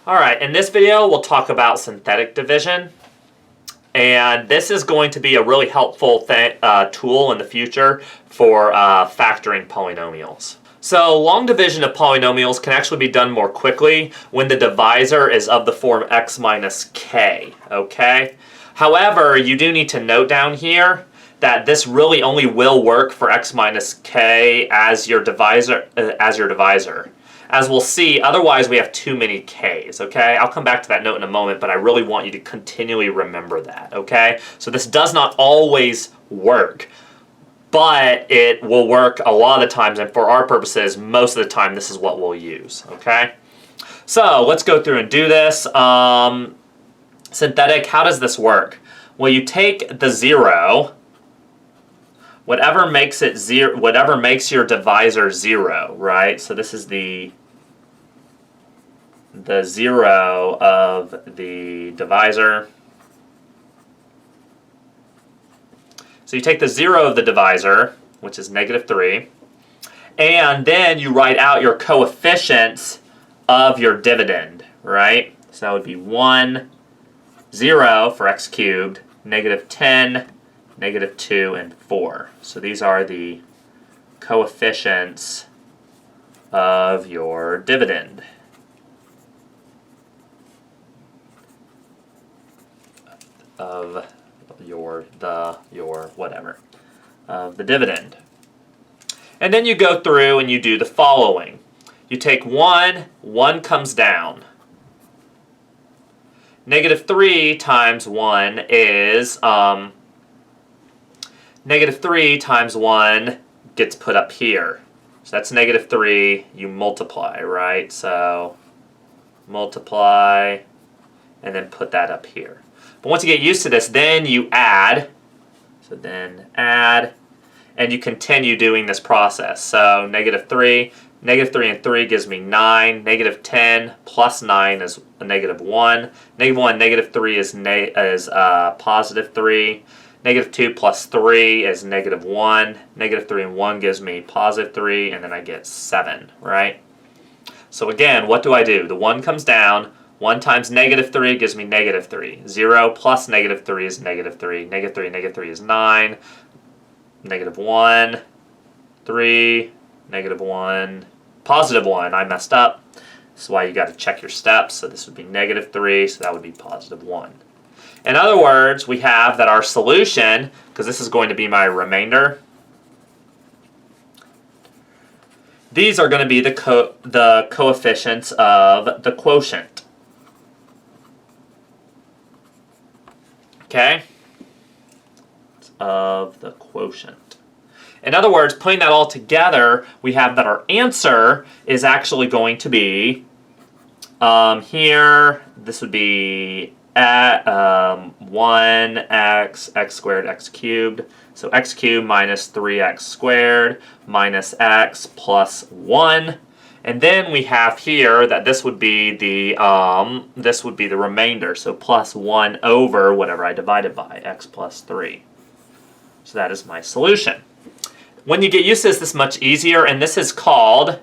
Alright, in this video we'll talk about synthetic division. And this is going to be a really helpful tool in the future for factoring polynomials. So long division of polynomials can actually be done more quickly when the divisor is of the form x minus k, okay? However, you do need to note down here that this really only will work for x minus k as your divisor. As we'll see, otherwise we have too many k's, okay? I'll come back to that note in a moment, but I really want you to continually remember that, okay? So this does not always work, but it will work a lot of the times, and for our purposes, most of the time, this is what we'll use, okay? So let's go through and do this. Synthetic, how does this work? Well, you take the 0, whatever makes it 0, whatever makes your divisor 0, right? So this is the 0 of the divisor. So you take the 0 of the divisor, which is -3, and then you write out your coefficients of your dividend, right? So that would be 1, 0 for x cubed, -10, -2, and 4. So these are the coefficients of your dividend. Of the dividend. And then you go through and you do the following. You take 1, 1 comes down. -3 times 1 is, -3 times 1 gets put up here. So that's -3, you multiply, right? So multiply, and then put that up here. But once you get used to this, then you add. So then add, and you continue doing this process. So -3, -3 and 3 gives me 9. -10 plus 9 is a -1. -1, -3 is +3. -2 plus 3 is -1. -3 and 1 gives me +3, and then I get 7, right? So again, what do? The 1 comes down. 1 times -3 gives me -3. 0 plus -3 is -3. -3 is 9. -1, 3, -1, +1. I messed up. That's why you got to check your steps. So this would be -3, so that would be +1. In other words, we have that our solution, because this is going to be my remainder, these are going to be the coefficients of the quotient. Okay? Of the quotient. In other words, putting that all together, we have that our answer is actually going to be, here, this would be 1x, x squared, x cubed. So x cubed minus 3x squared minus x plus 1. And then we have here that this would be the remainder, so plus 1 over whatever I divided by, x plus 3. So that is my solution. When you get used to this, it's much easier, and this is called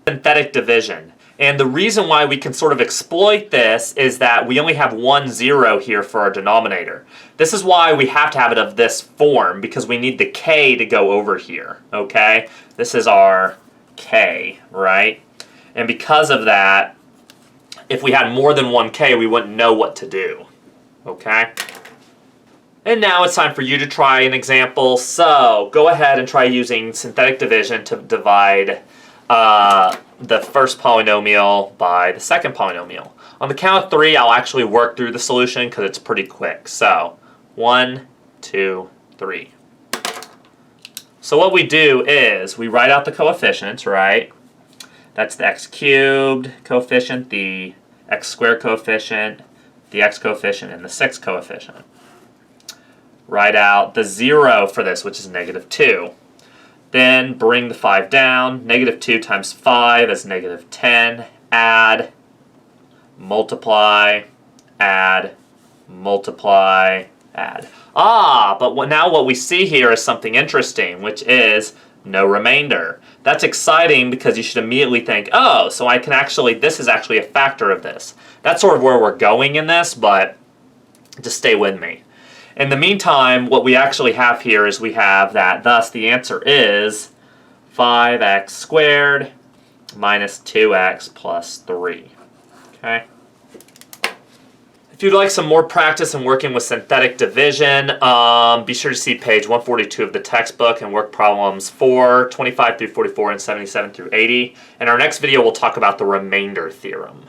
synthetic division. And the reason why we can sort of exploit this is that we only have 1 0 here for our denominator. This is why we have to have it of this form, because we need the k to go over here, okay? This is our k, right? And because of that, if we had more than 1k, we wouldn't know what to do, okay? And now it's time for you to try an example. So go ahead and try using synthetic division to divide the first polynomial by the second polynomial. On the count of 3, I'll actually work through the solution because it's pretty quick. So 1, 2, 3. So what we do is we write out the coefficients, right? That's the x cubed coefficient, the x squared coefficient, the x coefficient, and the 6 coefficient. Write out the 0 for this, which is -2. Then bring the 5 down. -2 times 5 is -10. Add, multiply, add, multiply, add. But now what we see here is something interesting, which is no remainder. That's exciting because you should immediately think, oh, so I can actually, this is actually a factor of this. That's sort of where we're going in this, but just stay with me. In the meantime, what we actually have here is we have that, thus the answer is 5x squared minus 2x plus 3. Okay? If you'd like some more practice in working with synthetic division, be sure to see page 142 of the textbook and work problems 4, 25 through 44, and 77 through 80. In our next video, we'll talk about the remainder theorem.